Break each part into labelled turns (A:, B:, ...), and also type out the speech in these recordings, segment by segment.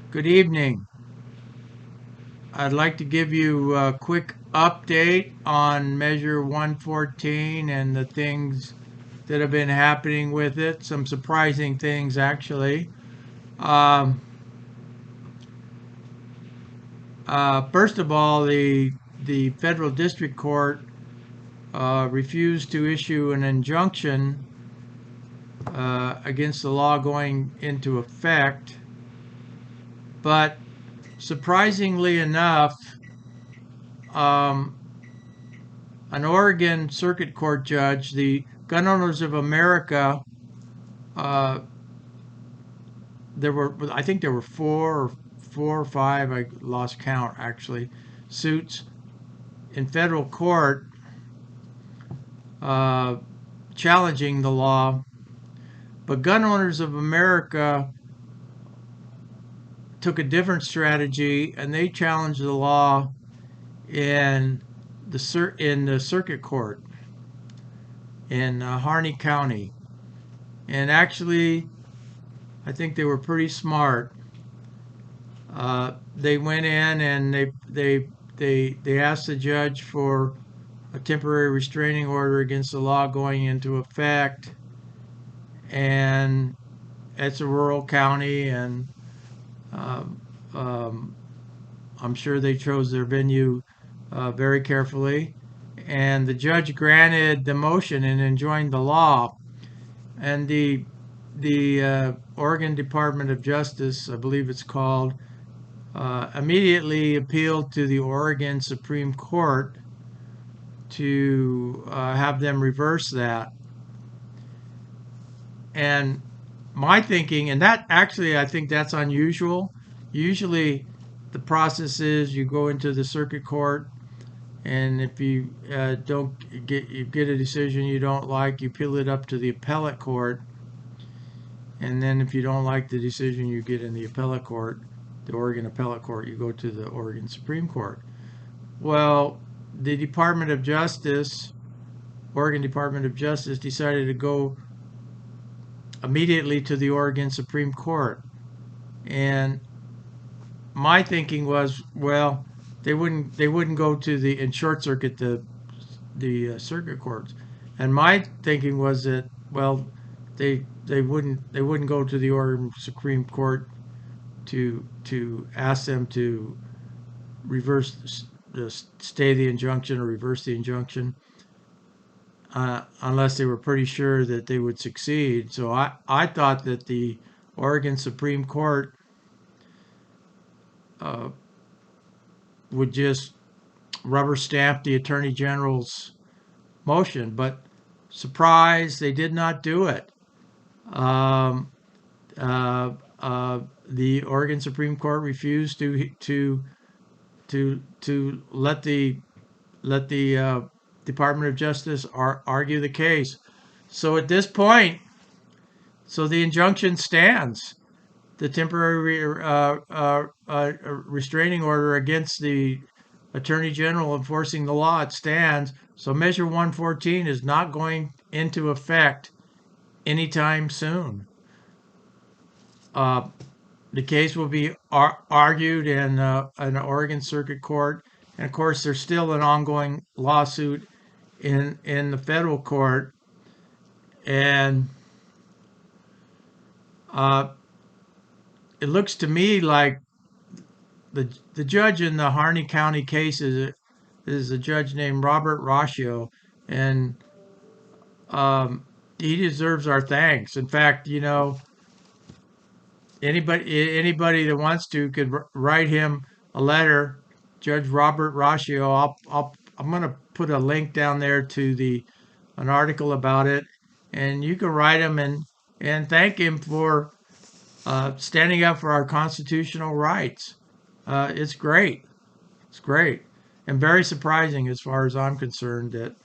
A: Good evening. I'd like to give you a quick update on Measure 114 and the things that have been happening with it. Some surprising things, actually. Um, First of all, the federal district court refused to issue an injunction against the law going into effect, but surprisingly enough, um, an Oregon Circuit Court judge, the Gun Owners of America, uh, I think there were four or five, I lost count actually, suits in federal court uh, challenging the law. But Gun Owners of America took a different strategy and they challenged the law in the circuit court in Harney County. And actually, I think they were pretty smart. They went in and they asked the judge for a temporary restraining order against the law going into effect, and it's a rural county, and um, um, I'm sure they chose their venue very carefully. And the judge granted the motion and enjoined the law. And the Oregon Department of Justice, I believe it's called, immediately appealed to the Oregon Supreme Court to have them reverse that. And my thinking, and that actually, I think that's unusual. Usually, the process is you go into the circuit court, and if you don't get a decision you don't like, you appeal it up to the appellate court, and then if you don't like the decision you get in the appellate court, the Oregon appellate court, you go to the Oregon Supreme Court. Well, the Department of Justice, Oregon Department of Justice, decided to go immediately to the Oregon Supreme Court. And my thinking was, well, they wouldn't go to the in short circuit the circuit courts. And my thinking was that, well, they wouldn't go to the Oregon Supreme Court to ask them to reverse stay the injunction or reverse the injunction, unless they were pretty sure that they would succeed. So I thought that the Oregon Supreme Court uh, would just rubber stamp the Attorney General's motion, but surprise, they did not do it. Um, uh, the Oregon Supreme Court refused to let the Department of Justice argue the case. So at this point, so the injunction stands. The temporary restraining order against the Attorney General enforcing the law, it stands. So Measure 114 is not going into effect anytime soon. Uh, the case will be argued in an Oregon Circuit Court, and of course, there's still an ongoing lawsuit in the federal court, and uh, it looks to me like the judge in the Harney County case is a judge named Robert Roscio, and um, he deserves our thanks. In fact, anybody that wants to could write him a letter, Judge Robert Roscio. I'm gonna put a link down there to the an article about it, and you can write him and thank him for standing up for our constitutional rights. It's great. It's great, and very surprising as far as I'm concerned. That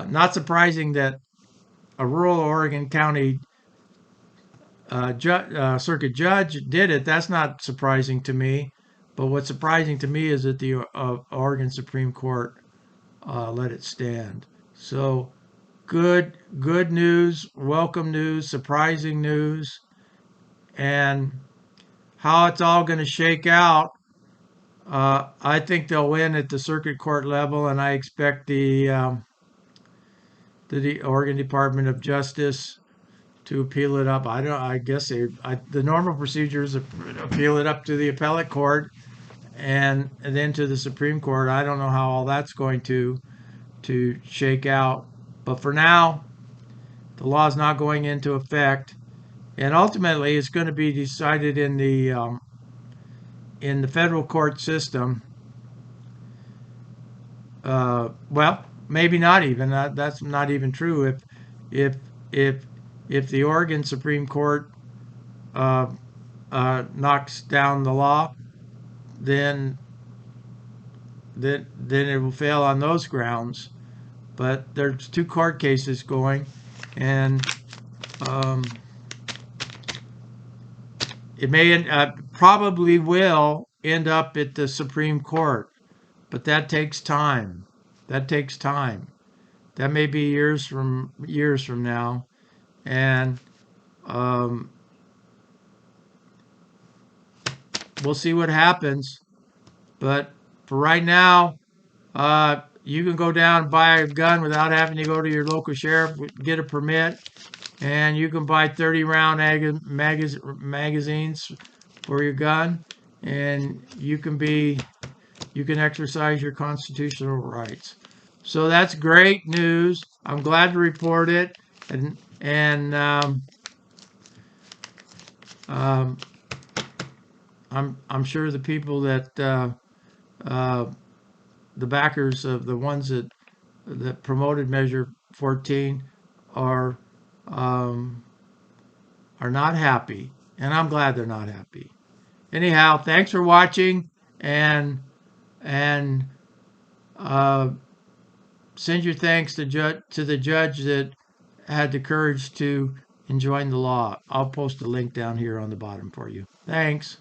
A: not surprising that a rural Oregon County circuit judge did it. That's not surprising to me. But what's surprising to me is that the Oregon Supreme Court let it stand. So good news, welcome news, surprising news, and how it's all going to shake out, I think they'll win at the circuit court level, and I expect the Oregon Department of Justice to appeal it up. I don't. I guess the normal procedure is appeal it up to the appellate court and then to the Supreme Court. I don't know how all that's going to shake out, but for now, the law is not going into effect, and ultimately, it's going to be decided in the federal court system. Well, maybe not even. That's not even true. If if if the Oregon Supreme Court uh, knocks down the law, then then it will fail on those grounds. But there's two court cases going, and um, it may probably will end up at the Supreme Court, but that takes time. That takes time. That may be years from now, and um, we'll see what happens. But for right now, you can go down and buy a gun without having to go to your local sheriff, get a permit, and you can buy 30-round magazines for your gun, and you can exercise your constitutional rights. So that's great news. I'm glad to report it, and um, I'm sure the people that uh, the backers of the ones that promoted Measure 14 are um, are not happy, and I'm glad they're not happy. Anyhow, thanks for watching, and uh, send your thanks to the judge that had the courage to enjoin the law. I'll post a link down here on the bottom for you. Thanks.